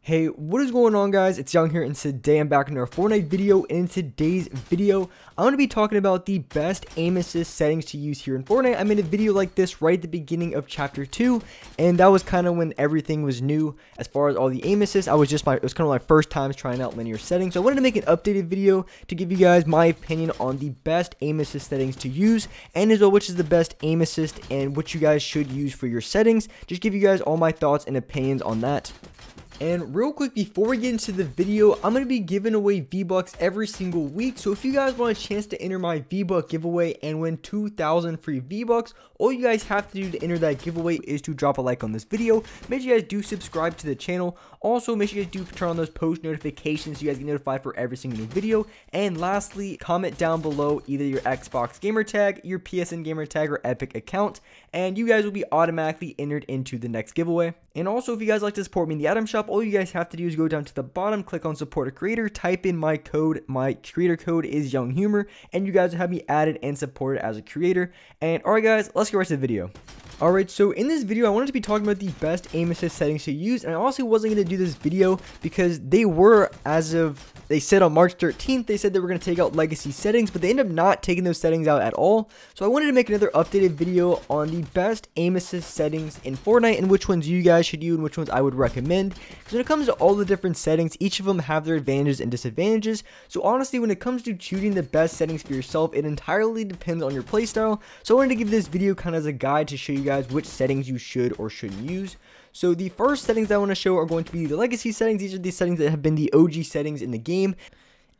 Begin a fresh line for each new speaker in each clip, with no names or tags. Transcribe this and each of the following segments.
Hey, what is going on, guys? It's Young here, and today I'm back in our Fortnite video. And in today's video, I'm going to be talking about the best aim assist settings to use here in Fortnite. I made a video like this right at the beginning of chapter 2, and that was kind of when everything was new as far as all the aim assists. It was kind of my first time trying out linear settings, so I wanted to make an updated video to give you guys my opinion on the best aim assist settings to use, and as well which is the best aim assist and what you guys should use for your settings. Just give you guys all my thoughts and opinions on that. And real quick, before we get into the video, I'm going to be giving away V-Bucks every single week. So if you guys want a chance to enter my V-Buck giveaway and win 2,000 free V-Bucks, all you guys have to do to enter that giveaway is to drop a like on this video. Make sure you guys do subscribe to the channel. Also, make sure you guys do turn on those post notifications so you guys get notified for every single new video. And lastly, comment down below either your Xbox gamer tag, your PSN gamer tag, or Epic account, and you guys will be automatically entered into the next giveaway. And also, if you guys like to support me in the item shop, all you guys have to do is go down to the bottom, click on support a creator, type in my code. My creator code is Young Humor, and you guys will have me added and supported as a creator. And alright guys, let's get right to the video. Alright, so in this video, I wanted to be talking about the best aim assist settings to use, and I also wasn't going to do this video because they were, they said on March 13th, they said they were going to take out legacy settings, but they ended up not taking those settings out at all. So I wanted to make another updated video on the best aim assist settings in Fortnite and which ones you guys should use and which ones I would recommend. Because when it comes to all the different settings, each of them have their advantages and disadvantages. So honestly, when it comes to choosing the best settings for yourself, it entirely depends on your playstyle. So I wanted to give this video kind of as a guide to show you guys which settings you should or shouldn't use. So the first settings I want to show are going to be the legacy settings. These are the settings that have been the OG settings in the game.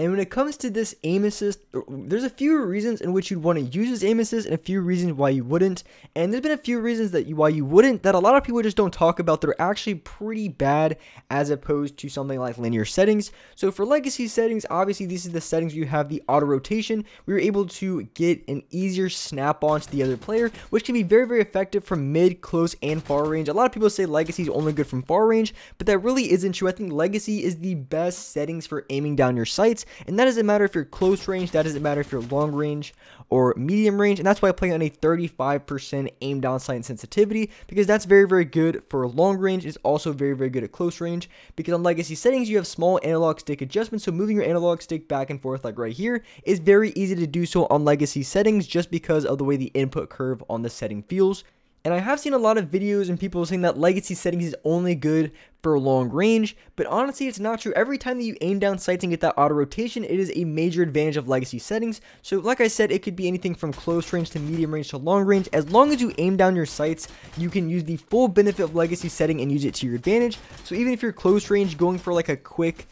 And when it comes to this aim assist, there's a few reasons in which you'd want to use this aim assist and a few reasons why you wouldn't. And there's been a few reasons why you wouldn't that a lot of people just don't talk about that are actually pretty bad as opposed to something like linear settings. So for legacy settings, obviously these are the settings where you have the auto rotation. We are able to get an easier snap on to the other player, which can be very, very effective from mid, close, and far range. A lot of people say legacy is only good from far range, but that really isn't true. I think legacy is the best settings for aiming down your sights. And that doesn't matter if you're close range, that doesn't matter if you're long range or medium range, and that's why I play on a 35% aim down sight sensitivity, because that's very, very good for long range. It's also very, very good at close range, because on legacy settings, you have small analog stick adjustments, so moving your analog stick back and forth like right here is very easy to do so on legacy settings just because of the way the input curve on the setting feels. And I have seen a lot of videos and people saying that legacy settings is only good for long range, but honestly it's not true. Every time that you aim down sights and get that auto rotation, it is a major advantage of legacy settings. So like I said, it could be anything from close range to medium range to long range. As long as you aim down your sights, you can use the full benefit of legacy setting and use it to your advantage. So even if you're close range, going for like a quick,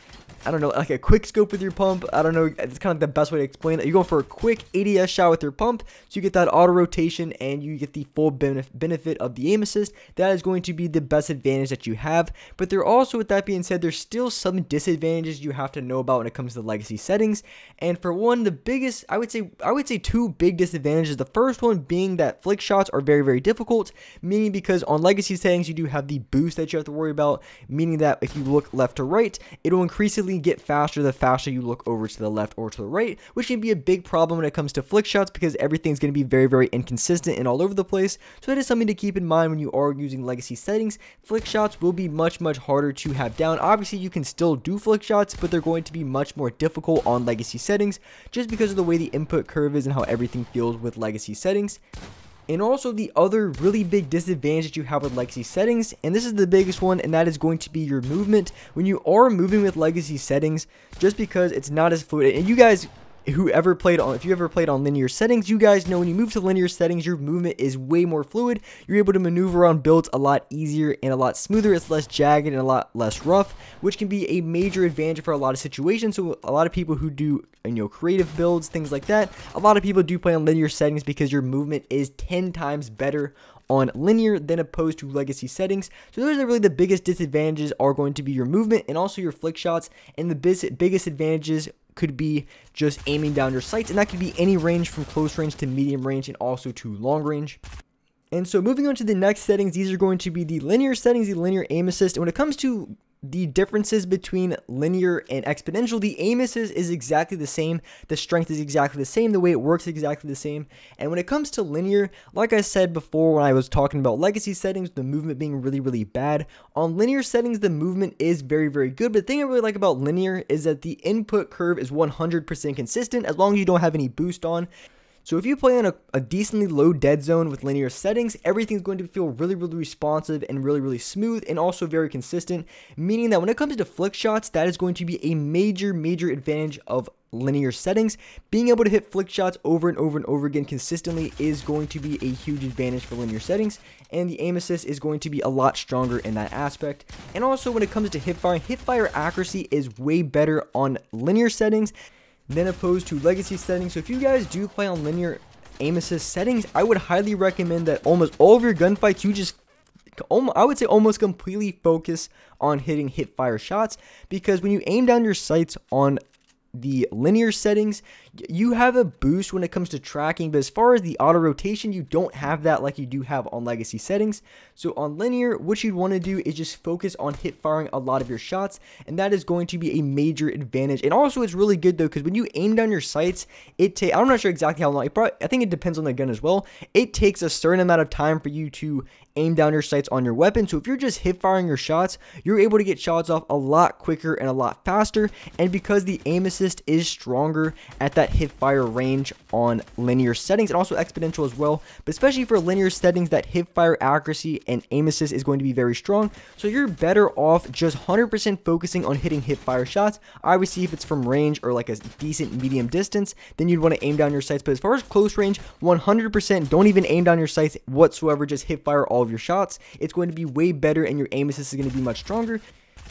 I don't know, like a quick scope with your pump, I don't know, it's kind of the best way to explain it. You're going for a quick ADS shot with your pump, so you get that auto rotation and you get the full benefit of the aim assist. That is going to be the best advantage that you have. But there also, with that being said, there's still some disadvantages you have to know about when it comes to the legacy settings. And for one, the biggest, I would say two big disadvantages. The first one being that flick shots are very, very difficult, meaning because on legacy settings, you do have the boost that you have to worry about, meaning that if you look left to right, it will increasingly get faster the faster you look over to the left or to the right, which can be a big problem when it comes to flick shots because everything's going to be very, very inconsistent and all over the place. So that is something to keep in mind when you are using legacy settings. Flick shots will be much, much harder to have down. Obviously, you can still do flick shots, but they're going to be much more difficult on legacy settings just because of the way the input curve is and how everything feels with legacy settings. And also the other really big disadvantage that you have with legacy settings, and this is the biggest one, and that is going to be your movement. When you are moving with legacy settings, just because it's not as fluid, and you guys if you ever played on linear settings, you guys know when you move to linear settings, your movement is way more fluid. You're able to maneuver around builds a lot easier and a lot smoother. It's less jagged and a lot less rough, which can be a major advantage for a lot of situations. So a lot of people who do, creative builds, things like that, a lot of people do play on linear settings because your movement is 10 times better on linear than opposed to legacy settings. So those are really the biggest disadvantages are going to be your movement and also your flick shots, and the biggest advantages could be just aiming down your sights, and that could be any range from close range to medium range and also to long range. And so moving on to the next settings, these are going to be the linear settings, the linear aim assist. And when it comes to the differences between linear and exponential, the aim assist is exactly the same, the strength is exactly the same, the way it works is exactly the same. And when it comes to linear, like I said before when I was talking about legacy settings, the movement being really bad, on linear settings the movement is very good. But the thing I really like about linear is that the input curve is 100% consistent as long as you don't have any boost on. So if you play on a decently low dead zone with linear settings, everything's going to feel really responsive and really smooth, and also very consistent, meaning that when it comes to flick shots, that is going to be a major advantage of linear settings. Being able to hit flick shots over and over again consistently is going to be a huge advantage for linear settings, and the aim assist is going to be a lot stronger in that aspect. And also when it comes to hipfire accuracy is way better on linear settings than opposed to legacy settings. So if you guys do play on linear aim assist settings, I would highly recommend that almost all of your gunfights you just, I would say almost completely focus on hitting hipfire shots, because when you aim down your sights on the linear settings, you have a boost when it comes to tracking, but as far as the auto rotation, you don't have that like you do have on legacy settings. So on linear, what you'd want to do is just focus on hip firing a lot of your shots, and that is going to be a major advantage. And also it's really good though, because when you aim down your sights, I'm not sure exactly how long, I think it depends on the gun as well. It takes a certain amount of time for you to aim down your sights on your weapon. So if you're just hip firing your shots, you're able to get shots off a lot quicker and a lot faster. And because the aim assist is stronger at that hip fire range on linear settings, and also exponential as well, but especially for linear settings, that hip fire accuracy and aim assist is going to be very strong. So you're better off just 100% focusing on hitting hip fire shots. Obviously if it's from range or like a decent medium distance, then you'd want to aim down your sights. But as far as close range, 100% don't even aim down your sights whatsoever, just hip fire all of your shots. It's going to be way better, and your aim assist is going to be much stronger.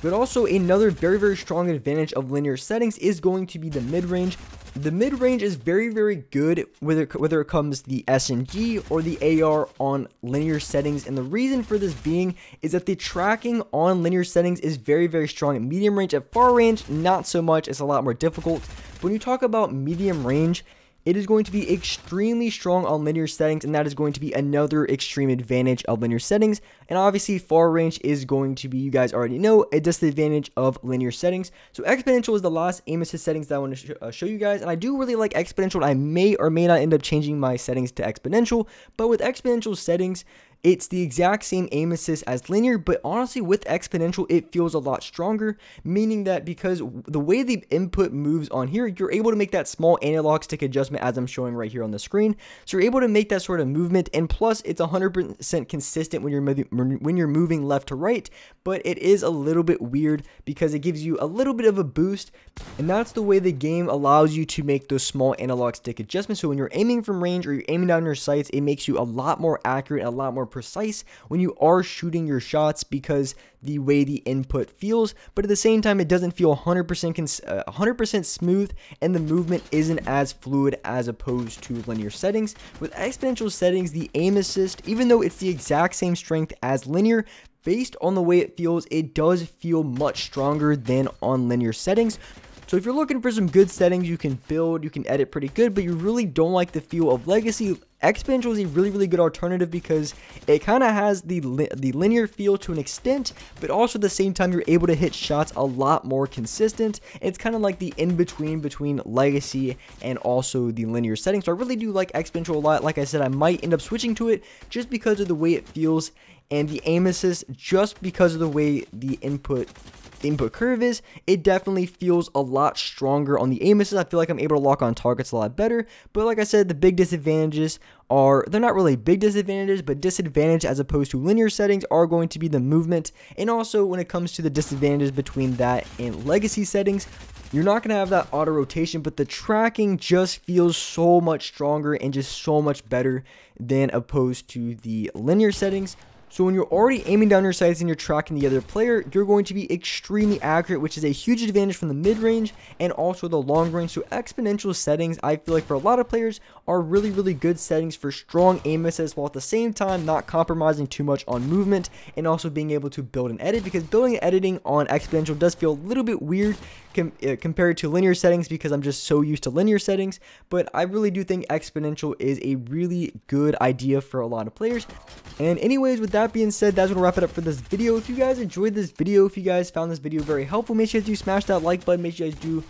But also another very strong advantage of linear settings is going to be the mid-range. The mid-range is very good whether it comes the SMG or the AR on linear settings, and the reason for this being is that the tracking on linear settings is very strong at medium range. At far range, not so much, it's a lot more difficult. But when you talk about medium range, it is going to be extremely strong on linear settings, and that is going to be another extreme advantage of linear settings. And obviously far range is going to be, you guys already know, a disadvantage of linear settings. So exponential is the last aim assist settings that I want to show you guys, and I do really like exponential. I may or may not end up changing my settings to exponential, but with exponential settings, it's the exact same aim assist as linear, but honestly with exponential it feels a lot stronger, meaning that because the way the input moves on here, you're able to make that small analog stick adjustment as I'm showing right here on the screen. So you're able to make that sort of movement, and plus it's 100% consistent when you're moving left to right, but it is a little bit weird because it gives you a little bit of a boost, and that's the way the game allows you to make those small analog stick adjustments. So when you're aiming from range or you're aiming down your sights, it makes you a lot more accurate and a lot more precise when you are shooting your shots, because the way the input feels, but at the same time it doesn't feel 100% smooth, and the movement isn't as fluid as opposed to linear settings. With exponential settings, the aim assist, even though it's the exact same strength as linear, based on the way it feels, it does feel much stronger than on linear settings. So if you're looking for some good settings, you can build, you can edit pretty good, but you really don't like the feel of legacy, exponential is a really good alternative because it kind of has the linear feel to an extent, but also at the same time you're able to hit shots a lot more consistent. It's kind of like the in-between between legacy and also the linear settings. So I really do like exponential a lot. Like I said, I might end up switching to it just because of the way it feels, and the aim assist just because of the way the input curve is. It definitely feels a lot stronger on the aim assist. I feel like I'm able to lock on targets a lot better, but like I said, the big disadvantages are, they're not really big disadvantages, but disadvantage as opposed to linear settings are going to be the movement. And also when it comes to the disadvantages between that and legacy settings, you're not going to have that auto rotation, but the tracking just feels so much stronger and just so much better than opposed to the linear settings. So when you're already aiming down your sights and you're tracking the other player, you're going to be extremely accurate, which is a huge advantage from the mid-range and also the long range. So exponential settings, I feel like for a lot of players, are really good settings for strong aim assist, while at the same time not compromising too much on movement, and also being able to build and edit, because building and editing on exponential does feel a little bit weird compared to linear settings, because I'm just so used to linear settings. But I really do think exponential is a really good idea for a lot of players. And anyways, with that being said, that's going to wrap it up for this video. If you guys enjoyed this video, if you guys found this video very helpful, make sure you guys do smash that like button. Make sure you guys do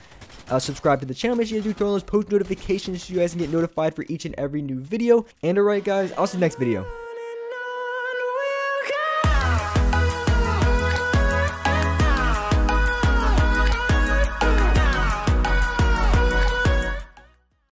subscribe to the channel. Make sure you guys do turn on those post notifications so you guys can get notified for each and every new video. And alright guys, I'll see you next video.